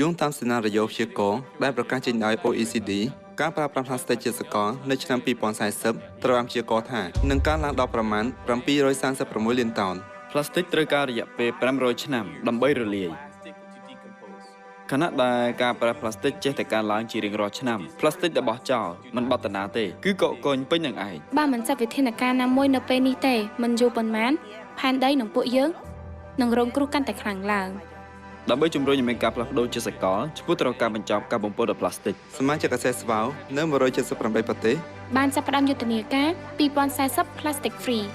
យោងតាមសេណារីយ៉ូព្យាករណ៍ដែលប្រកាសចេញដោយ OECD ការប្រើប្រាស់ផ្លាស្ទិកជាសកលនៅឆ្នាំ2040ត្រូវបានព្យាករណ៍ថានឹងកើនឡើងដល់ប្រមាណ736លានតោនផ្លាស្ទិកត្រូវការរយៈពេល500ឆ្នាំដើម្បីរលាយខណៈដែលការប្រើផ្លាស្ទិកចេះតែកើនឡើងជារៀងរាល់ឆ្នាំផ្លាស្ទិកដែលបោះចោលមិនបត់តាទេគឺកកកុញពេញនឹងឯងបើមិនចាត់វិធានការណាមួយនៅពេលនេះទេមិនយូរប៉ុន្មានផែនដីនឹងពួកយើងនឹងរងគ្រោះកាន់តែខ្លាំងឡើងដើម្បីជំរុញឲ្យមានការផ្លាស់ប្ដូរជាសកលឆ្ពោះទៅរកការបញ្ចប់ការបំពុលដោយផ្លាស្ទិកសមាជិកអាស៊ានស្វៅនៅ178ប្រទេសបានចាប់ផ្ដើមយុទ្ធនាការ2040 Plastic Free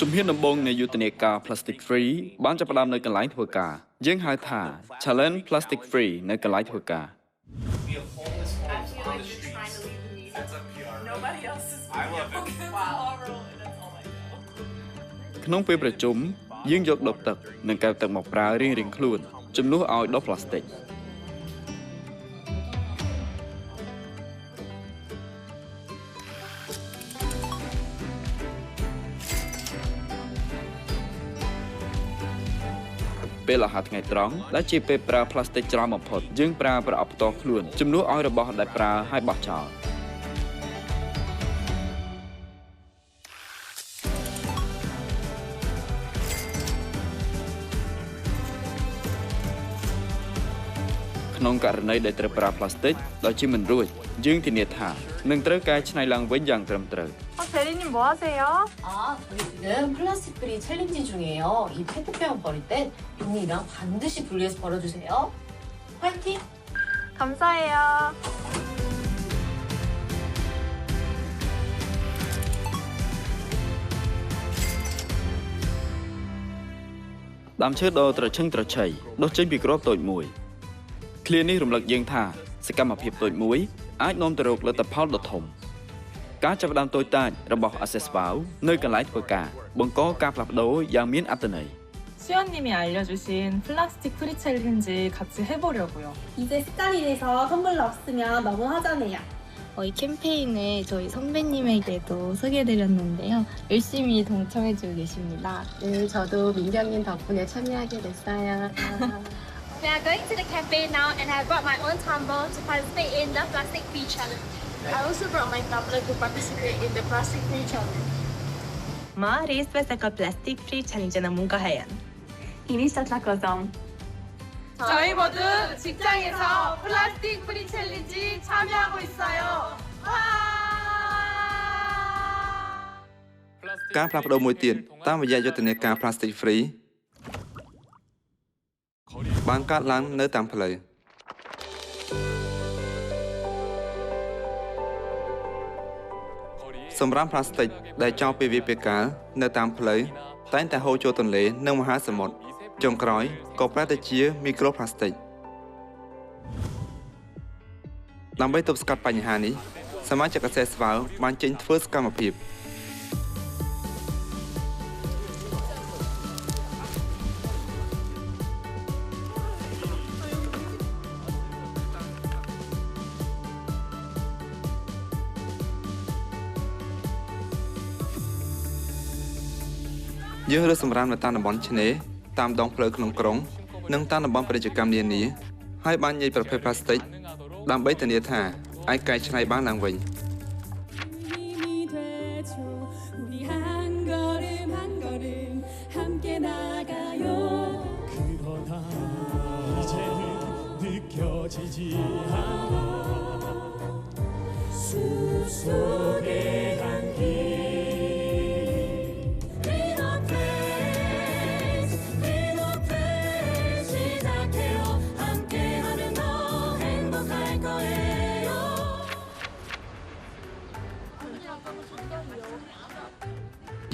ជំហានដំបូងនៃយុទ្ធនាការ Plastic Free បានចាប់ផ្ដើមនៅកន្លែងធ្វើការយើងហៅថា Challenge Plastic Free នៅកន្លែងធ្វើការក្នុងពេលប្រជុំយើងយកដបទឹកនិងកែវទឹកមកប្រើរៀងៗខ្លួនជំនួសឲ្យដបផ្លាស្ទិកពេលអាហារថ្ងៃត្រង់ដែលជាពេលប្រើផ្លាស្ទិកច្រើនបំផុតយើងប្រើប្រអប់ផ្ទាល់ខ្លួនជំនួសឲ្យរបស់ដែលប្រើហើយបោះចោលក្នុងករណីដែលត្រូវប្រើផ្លាស្ទិកដោយជាមិនរួចយើងធានាថានឹងត្រូវកែច្នៃឡើងវិញយ៉ាងត្រឹមត្រូវ대리님 뭐 하세요? 저희 지금 플라스틱 프리 챌린지 중이에요. 이 페트병 버릴 땐 용이랑 반드시 분리해서 버려주세요. 화이팅! 감사해요. Đám chớt đo trở chân trở chảy, đo chân bị gróp tội mùi. Clear ní rùng lực dương thả, sẽ cầm hợp hiệp tội muối, ách nôm tờ rục là tập pháo đột thùng. Cá chấp đám tôi ta, ra bọc access báo, nơi cần lái của cả, bằng có ca flap đấu, giang miến áp này. 수연님이 알려주신 플라스틱 프리 챌린지 같이 해보려고요. 이제 습관이 돼서 텀블러 없으면 너무 허전해요. 이 캠페인을 저희 선배님에게도 소개해드렸는데요. 열심히 동참해주고 계십니다. 네, 저도 민경님 덕분에 참여하게 됐어요. We are going to the cafe now and I brought my own tumbler to participate in the plastic free challenge. I also brought my tumbler to participate in the plastic free challenge. Mari spesa ka plastic free challenge na mong kahayan. 이니셔틀 저희 모두 직장에서 플라스틱 프리 챌린지 참여하고 있어요. ការផ្លាស់ប្ដូរមួយទៀតតាមរយៈយុទ្ធនាការ Plastic Free បានកើតឡើងនៅតាមផ្លូវសម្រាប់ផ្លាស្ទិកដែលចោលពីវាលពាកាលនៅតាមផ្លូវតែងតែហូរចូលទន្លេនិងមហាសមុទ្រចុងក្រោយក៏ប្រែទៅជាមីក្រូផ្លាស្ទិកដើម្បីទប់ស្កាត់បញ្ហានេះសមាជិកអាស៊ានស្វៅបានចេញធ្វើសកម្មភាពយើងរើសសម្រាមនៅតាមតំបន់ឆ្នេរតាមដងផ្លូវក្នុងក្រុងនិងតាមតំបន់ពាណិជ្ជកម្មនានាហើយបានញែកប្រភេទផ្លាស្ទិកដើម្បីធានាថាអាចកែច្នៃបានឡើងវិញ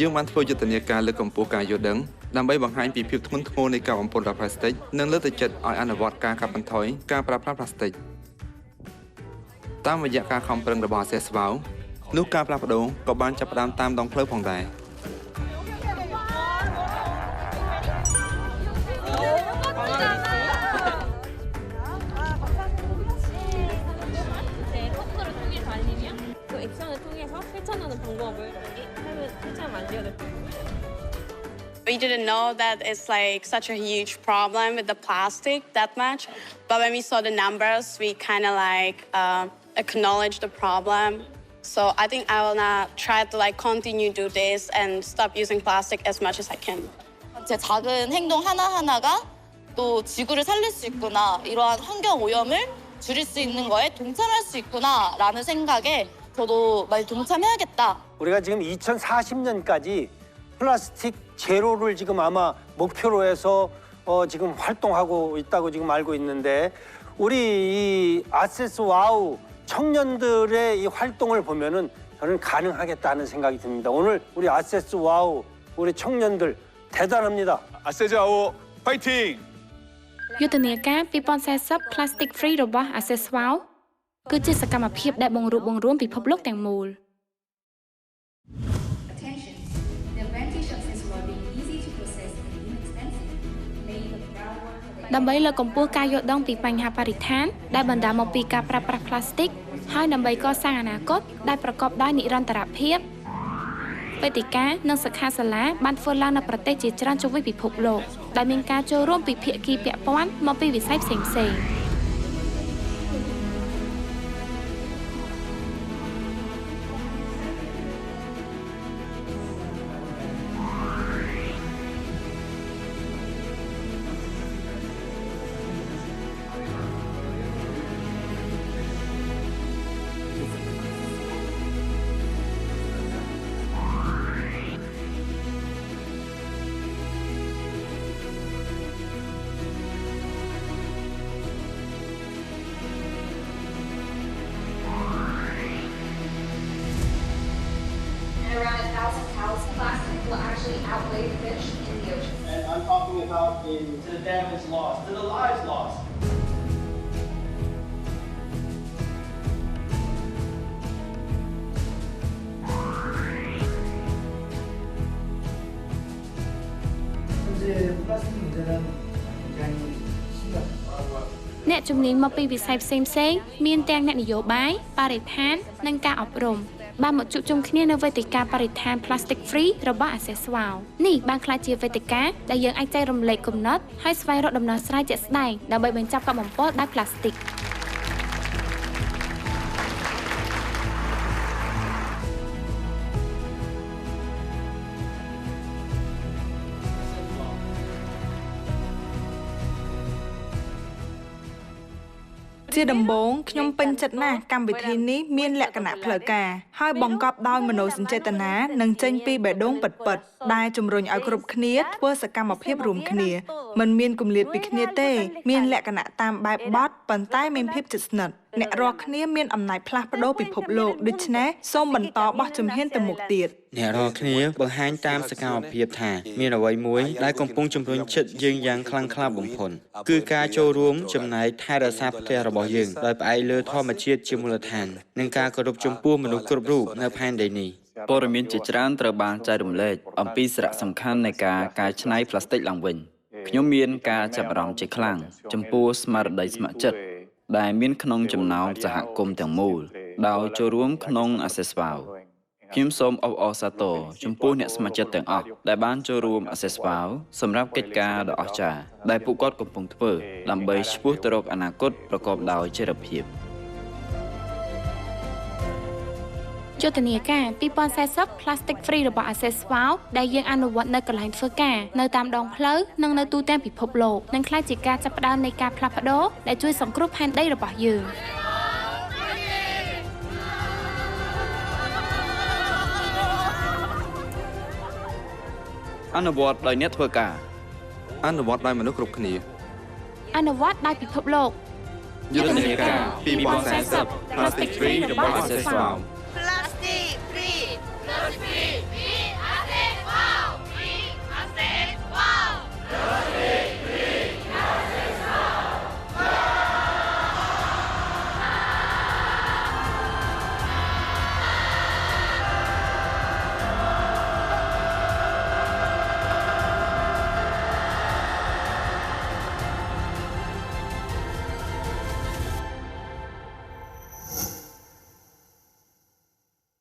យើងបានធ្វើយុទ្ធនាការលើកកម្ពស់ការយល់ដឹងដើម្បីបង្ហាញពីភាពធ្ងន់ធ្ងរនៃការបំពុលដោយផ្លាស្ទិកនិងលើកទឹកចិត្តឲ្យអនុវត្តការកាត់បន្ថយការប្រើប្រាស់ផ្លាស្ទិកតាមរយៈការខំប្រឹងរបស់អាស៊ានស្វៅនោះការផ្លាស់ប្ដូរក៏បានចាប់ផ្ដើមតាមដងផ្លូវផងដែរ didn't know that it's like such a huge problem with the plastic that much. But when we saw the numbers, we kind of like acknowledge the problem. So I think I will now try to like continue do this and stop using plastic as much as I can. 제 작은 행동 하나하나가 또 지구를 살릴 수 있구나, 이러한 환경 오염을 줄일 수 있는 거에 동참할 수 있구나라는 생각에 저도 많이 동참해야겠다. 우리가 지금 2040년까지 플라스틱 제로를 지금 아마 목표로 해서 지금 활동하고 있다고 지금 알고 있는데 우리 이 아세스 와우 청년들의 이 활동을 보면은 저는 가능하겠다는 생각이 듭니다. 오늘 우리 아세스 와우 우리 청년들 대단합니다. 아세스 와우 파이팅! យុទ្ធនាការ2040 Plastic Free របស់ Access Wow គឺជាសកម្មភាពដែលបង្រួបបង្រួមពិភពលោកទាំងមូល ដើម្បីលើកកម្ពស់ការយល់ដឹងពីបញ្ហាបរិស្ថានដែលបណ្ដាលមកពីការប្រើប្រាស់ប្លាស្ទិកហើយដើម្បីកសាងអនាគតដែលប្រកបដោយនិរន្តរភាពវេទិកានិងសិក្ខាសាលាបានធ្វើឡើងនៅប្រទេសជាច្រើនជុំវិញពិភពលោកដែលមានការចូលរួមពីភាគីពាក់ព័ន្ធមកពីវិស័យផ្សេងៗ Around 1,000 pounds of plastic will actually outweigh fish in the ocean. And I'm talking about the damage lost, to the lives lost. 현재 플라스틱 문제는 굉장히 심각합니다. អ្នកជំនាញមកពីវិស័យផ្សេងៗមានទាំងអ្នកនយោបាយបរិស្ថាននិងការអប់រំបានមកជួបជុំគ្នានៅវេទិកាបរិស្ថាន Plastic Free របស់ Access Wow នេះបានក្លាយជាវេទិកាដែលយើងអាចចែករំលែកគំនិតហើយស្វែងរកដំណោះស្រាយជាក់ស្ដែងដើម្បីបញ្ចប់ការបំពុលដោយប្លាស្ទិក ជាដំបូងខ្ញុំពេញចិត្តណាស់កម្មវិធីនេះមានលក្ខណៈផ្លូវការហើយបង្កប់ដោយមនោសញ្ចេតនានិងចេញពីបេះដូងពិតៗដែលជំរុញឲ្យគ្រប់គ្នាធ្វើសកម្មភាពរួមគ្នាមិនមានគម្លាតពីគ្នាទេមានលក្ខណៈតាមបែបបទប៉ុន្តែមានភាពជិតស្និទ្ធអ្នករាល់គ្នាមានអំណាចផ្លាស់ប្ដូរពិភពលោកដូច្នេះសូមបន្តបោះជំហានទៅមុខទៀត អ្នករាល់គ្នាបង្ហាញតាមសកម្មភាពថាមានអ្វីមួយដែលកំពុងជំរុញចិត្តយើងយ៉ាងខ្លាំងក្លាបំផុតគឺការចូលរួមចំណែកថែរក្សាផ្ទះរបស់យើងដោយផ្អែកលើធម្មជាតិជាមូលដ្ឋាននិងការគោរពចំពោះមនុស្សគ្រប់រូបនៅផែនដីនេះ ព័ត៌មានជាច្រើនត្រូវបានចែករំលែកអំពីសារៈសំខាន់នៃការកែច្នៃប្លាស្ទិកឡើងវិញខ្ញុំមានការចាប់អារម្មណ៍ជាខ្លាំងចំពោះស្មារតីស្ម័គ្រចិត្តដែលមានក្នុងចំណោមសហគមន៍ទាំងមូលដោយចូលរួមក្នុង Access Wow ខ្ញុំសូមអបអរសាទរចំពោះអ្នកស្ម័គ្រចិត្តទាំងអស់ដែលបានចូលរួម Access Wow សម្រាប់កិច្ចការដ៏អស្ចារ្យដែលពួកគាត់កំពុងធ្វើដើម្បីឆ្ពោះទៅរកអនាគតប្រកបដោយចីរភាព យុទ្ធនាការ2040 Plastic Free របស់ Access Wow ដែលយើងអនុវត្តនៅកន្លែងធ្វើការនៅតាមដងផ្លូវនិងនៅទូទាំងពិភពលោកនឹងក្លាយជាការចាប់ផ្ដើមនៃការផ្លាស់ប្ដូរដែលជួយសង្គ្រោះផែនដីរបស់យើង អនុវត្តដោយអ្នកធ្វើការអនុវត្តដោយមនុស្សគ្រប់គ្នាអនុវត្តដោយពិភពលោកយុទ្ធនាការ2040 Plastic Free របស់ Access Wow